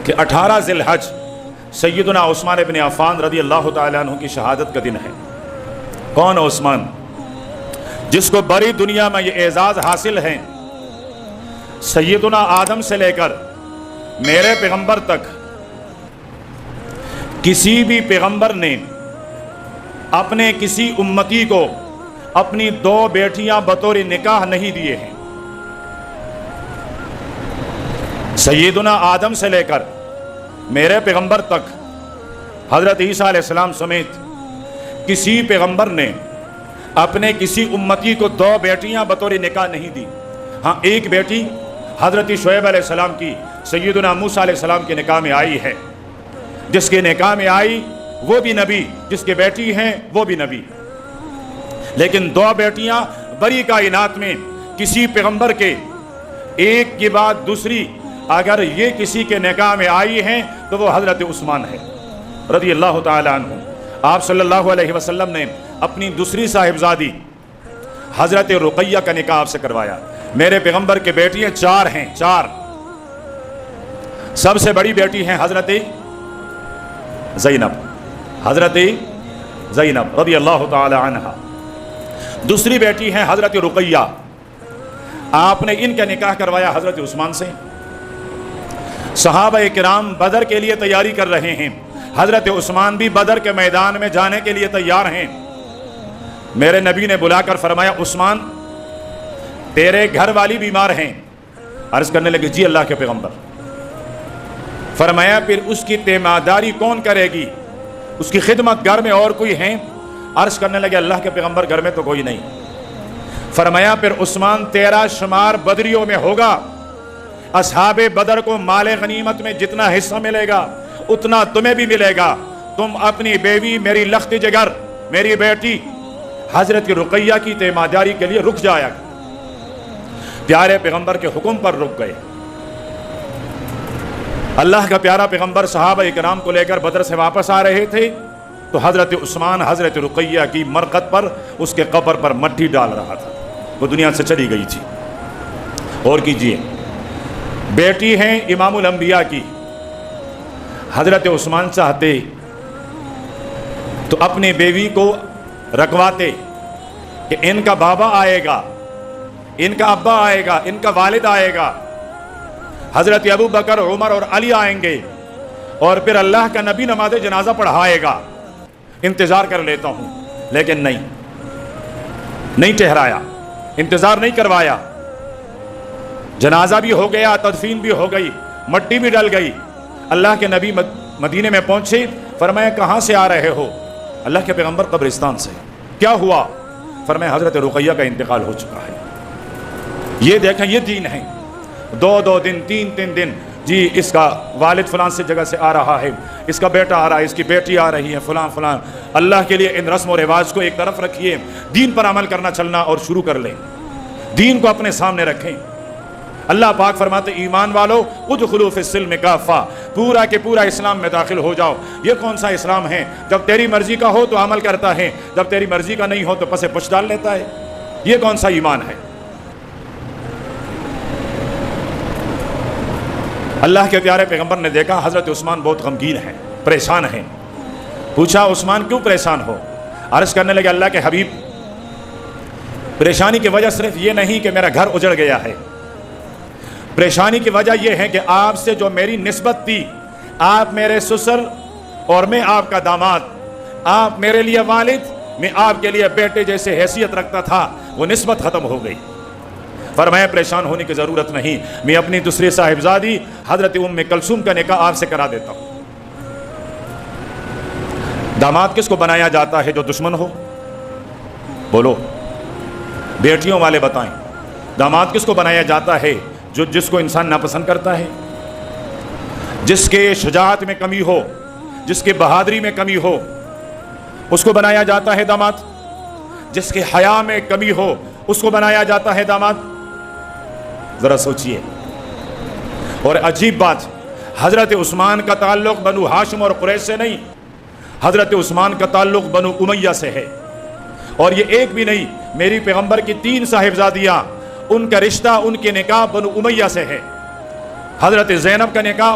کہ 18 ذی الحج سیدنا عثمان ابن عفان رضی اللہ تعالیٰ عنہ کی شہادت کا دن ہے۔ کون عثمان؟ جس کو بڑی دنیا میں یہ اعزاز حاصل ہے، سیدنا آدم سے لے کر میرے پیغمبر تک کسی بھی پیغمبر نے اپنے کسی امتی کو اپنی 2 بیٹیاں بطور نکاح نہیں دیے ہیں۔ سیدنا آدم سے لے کر میرے پیغمبر تک حضرت عیسیٰ علیہ السلام سمیت کسی پیغمبر نے اپنے کسی امتی کو 2 بیٹیاں بطور نکاح نہیں دی۔ ہاں، ایک بیٹی حضرت شعیب علیہ السلام کی سیدنا موسیٰ علیہ السلام کے نکاح میں آئی ہے۔ جس کے نکاح میں آئی وہ بھی نبی، جس کے بیٹی ہیں وہ بھی نبی۔ لیکن 2 بیٹیاں بڑی کائنات میں کسی پیغمبر کے ایک کے بعد دوسری اگر یہ کسی کے نکاح میں آئی ہیں تو وہ حضرت عثمان ہے رضی اللہ تعالیٰ عنہ۔ آپ صلی اللہ علیہ وسلم نے اپنی دوسری صاحبزادی حضرت رقیہ کا نکاح آپ سے کروایا۔ میرے پیغمبر کے بیٹیاں 4 ہیں، 4۔ سب سے بڑی بیٹی ہیں حضرت زینب، حضرت زینب رضی اللہ تعالی عنہ۔ دوسری بیٹی ہیں حضرت رقیہ، آپ نے ان کا نکاح کروایا حضرت عثمان سے۔ صحابہ کرام بدر کے لیے تیاری کر رہے ہیں، حضرت عثمان بھی بدر کے میدان میں جانے کے لیے تیار ہیں۔ میرے نبی نے بلا کر فرمایا، عثمان تیرے گھر والی بیمار ہیں۔ عرض کرنے لگے، جی اللہ کے پیغمبر۔ فرمایا، پھر اس کی تیمارداری کون کرے گی؟ اس کی خدمت گھر میں اور کوئی ہے؟ عرض کرنے لگے، اللہ کے پیغمبر گھر میں تو کوئی نہیں۔ فرمایا، پھر عثمان تیرا شمار بدریوں میں ہوگا، اصحاب بدر کو مال غنیمت میں جتنا حصہ ملے گا اتنا تمہیں بھی ملے گا۔ تم اپنی بیوی میری لخت جگر میری بیٹی حضرت رقیہ کی تیمارداری کے لیے رک جایا۔ پیارے پیغمبر کے حکم پر رک گئے۔ اللہ کا پیارا پیغمبر صحابہ کرام کو لے کر بدر سے واپس آ رہے تھے تو حضرت عثمان حضرت رقیہ کی مرقد پر، اس کے قبر پر مٹی ڈال رہا تھا۔ وہ دنیا سے چلی گئی تھی۔ اور کیجئے، بیٹی ہیں امام الانبیاء کی، حضرت عثمان چاہتے تو اپنی بیوی کو رکھواتے کہ ان کا بابا آئے گا، ان کا ابا آئے گا، ان کا والد آئے گا، حضرت ابو بکر، عمر اور علی آئیں گے، اور پھر اللہ کا نبی نماز جنازہ پڑھائے گا، انتظار کر لیتا ہوں۔ لیکن نہیں ٹھہرایا، انتظار نہیں کروایا۔ جنازہ بھی ہو گیا، تدفین بھی ہو گئی، مٹی بھی ڈل گئی۔ اللہ کے نبی مدینے میں پہنچے، فرمایا کہاں سے آ رہے ہو؟ اللہ کے پیغمبر قبرستان سے۔ کیا ہوا؟ فرمایا حضرت رقیہ کا انتقال ہو چکا ہے۔ یہ دیکھیں، یہ دین ہے۔ 2 دن 3 دن، جی اس کا والد فلان سے جگہ سے آ رہا ہے، اس کا بیٹا آ رہا ہے، اس کی بیٹی آ رہی ہے، فلان۔ اللہ کے لیے ان رسم و رواج کو ایک طرف رکھیے، دین پر عمل کرنا چلنا اور شروع کر لیں، دین کو اپنے سامنے رکھیں۔ اللہ پاک فرماتے، ایمان والو ادخلوا فی السلم کافہ، پورا کے پورا اسلام میں داخل ہو جاؤ۔ یہ کون سا اسلام ہے؟ جب تیری مرضی کا ہو تو عمل کرتا ہے، جب تیری مرضی کا نہیں ہو تو پسے پش ڈال لیتا ہے۔ یہ کون سا ایمان ہے؟ اللہ کے پیارے پیغمبر نے دیکھا حضرت عثمان بہت غمگین ہیں، پریشان ہیں۔ پوچھا، عثمان کیوں پریشان ہو؟ عرض کرنے لگے، اللہ کے حبیب، پریشانی کی وجہ صرف یہ نہیں کہ میرا گھر اجڑ گیا ہے، پریشانی کی وجہ یہ ہے کہ آپ سے جو میری نسبت تھی، آپ میرے سسر اور میں آپ کا داماد، آپ میرے لیے والد، میں آپ کے لیے بیٹے جیسے حیثیت رکھتا تھا، وہ نسبت ختم ہو گئی۔ فرمایا پریشان ہونے کی ضرورت نہیں، میں اپنی دوسری صاحبزادی حضرت ام کلثوم کا نکاح آپ سے کرا دیتا ہوں۔ داماد کس کو بنایا جاتا ہے جو دشمن ہو؟ بولو، بیٹیوں والے بتائیں، داماد کس کو بنایا جاتا ہے جس کو انسان ناپسند کرتا ہے، جس کے شجاعت میں کمی ہو، جس کے بہادری میں کمی ہو، اس کو بنایا جاتا ہے داماد۔ جس کے حیا میں کمی ہو، اس کو بنایا جاتا ہے داماد۔ ذرا سوچئے۔ اور عجیب بات، حضرت عثمان کا تعلق بنو ہاشم اور قریش سے نہیں، حضرت عثمان کا تعلق بنو امیہ سے ہے۔ اور یہ ایک بھی نہیں، میری پیغمبر کی 3 صاحبزادیاں، ان کا رشتہ، ان کے نکاح بنو امیہ سے ہے۔ حضرت زینب کا نکاح